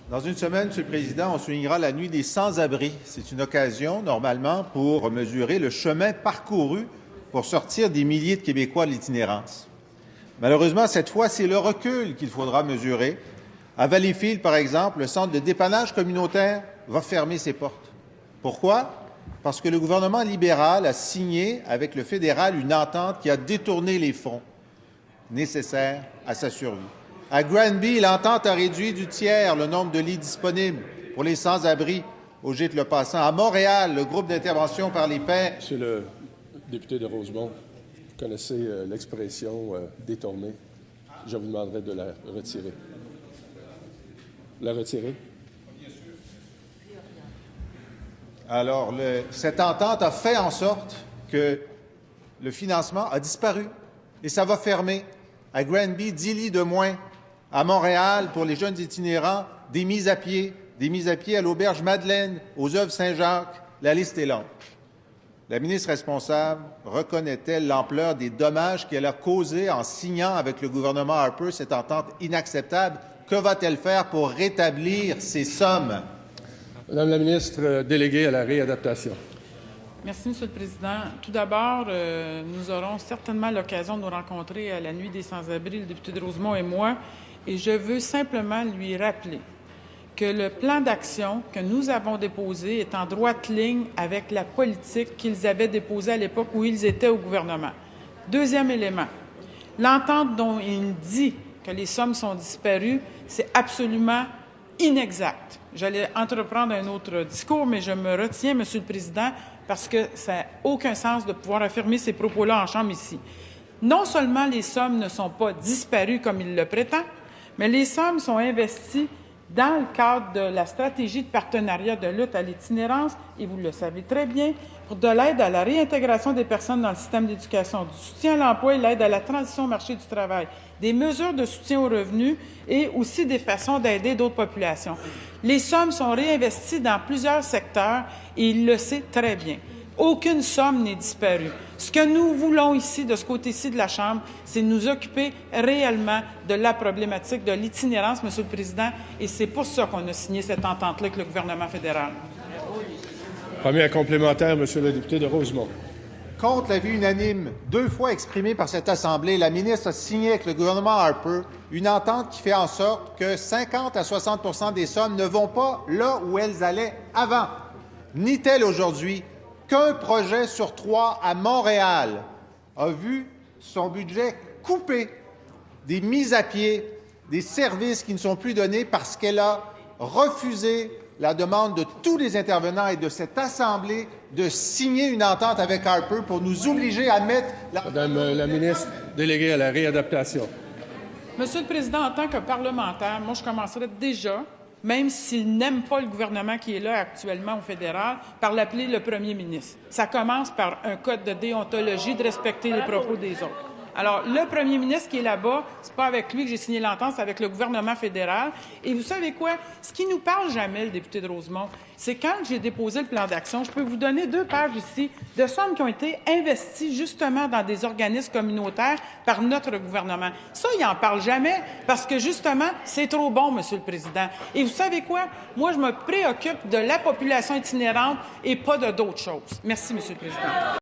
Dans une semaine, Monsieur le Président, on soulignera la nuit des sans-abri. C'est une occasion, normalement, pour mesurer le chemin parcouru pour sortir des milliers de Québécois de l'itinérance. Malheureusement, cette fois, c'est le recul qu'il faudra mesurer. À Valleyfield, par exemple, le centre de dépannage communautaire va fermer ses portes. Pourquoi? Parce que le gouvernement libéral a signé avec le fédéral une entente qui a détourné les fonds nécessaires à sa survie. À Granby, l'entente a réduit du tiers le nombre de lits disponibles pour les sans-abri au Gîte-le-Passant. À Montréal, le groupe d'intervention par les pairs... Monsieur le député de Rosemont, vous connaissez l'expression détournée. Je vous demanderai de la retirer. La retirer? Alors, cette entente a fait en sorte que le financement a disparu et ça va fermer. À Granby, 10 lits de moins. À Montréal, pour les jeunes itinérants, des mises à pied à l'auberge Madeleine, aux œuvres Saint-Jacques. La liste est longue. La ministre responsable reconnaît-elle l'ampleur des dommages qu'elle a causés en signant avec le gouvernement Harper cette entente inacceptable? Que va-t-elle faire pour rétablir ces sommes? Madame la ministre déléguée à la réadaptation. Merci, Monsieur le Président. Tout d'abord, nous aurons certainement l'occasion de nous rencontrer à la Nuit des sans-abri, le député de Rosemont et moi, et je veux simplement lui rappeler que le plan d'action que nous avons déposé est en droite ligne avec la politique qu'ils avaient déposée à l'époque où ils étaient au gouvernement. Deuxième élément, l'entente dont il dit que les sommes sont disparues, c'est absolument inexact. J'allais entreprendre un autre discours, mais je me retiens, Monsieur le Président, parce que ça n'a aucun sens de pouvoir affirmer ces propos-là en Chambre ici. Non seulement les sommes ne sont pas disparues comme il le prétend, mais les sommes sont investies dans le cadre de la stratégie de partenariat de lutte à l'itinérance, et vous le savez très bien, pour de l'aide à la réintégration des personnes dans le système d'éducation, du soutien à l'emploi et l'aide à la transition au marché du travail, des mesures de soutien aux revenus et aussi des façons d'aider d'autres populations. Les sommes sont réinvesties dans plusieurs secteurs et il le sait très bien. Aucune somme n'est disparue. Ce que nous voulons ici, de ce côté-ci de la Chambre, c'est nous occuper réellement de la problématique de l'itinérance, Monsieur le Président, et c'est pour ça qu'on a signé cette entente-là avec le gouvernement fédéral. Premier complémentaire, Monsieur le député de Rosemont. Contre l'avis unanime 2 fois exprimé par cette Assemblée, la ministre a signé avec le gouvernement Harper une entente qui fait en sorte que 50 à 60 des sommes ne vont pas là où elles allaient avant. Niet-elle aujourd'hui qu'un projet sur 3 à Montréal a vu son budget coupé, des mises à pied, des services qui ne sont plus donnés parce qu'elle a refusé la demande de tous les intervenants et de cette Assemblée de signer une entente avec Harper pour nous obliger à mettre... Madame la ministre déléguée à la réadaptation. Monsieur le Président, en tant que parlementaire, moi, je commencerais déjà, même s'il n'aime pas le gouvernement qui est là actuellement au fédéral, par l'appeler le premier ministre. Ça commence par un code de déontologie de respecter les propos des autres. Alors, le premier ministre qui est là-bas, c'est pas avec lui que j'ai signé l'entente, c'est avec le gouvernement fédéral. Et vous savez quoi? Ce qui nous parle jamais, le député de Rosemont, c'est quand j'ai déposé le plan d'action, je peux vous donner 2 pages ici de sommes qui ont été investies justement dans des organismes communautaires par notre gouvernement. Ça, il n'en parle jamais parce que justement, c'est trop bon, Monsieur le Président. Et vous savez quoi? Moi, je me préoccupe de la population itinérante et pas de d'autres choses. Merci, Monsieur le Président.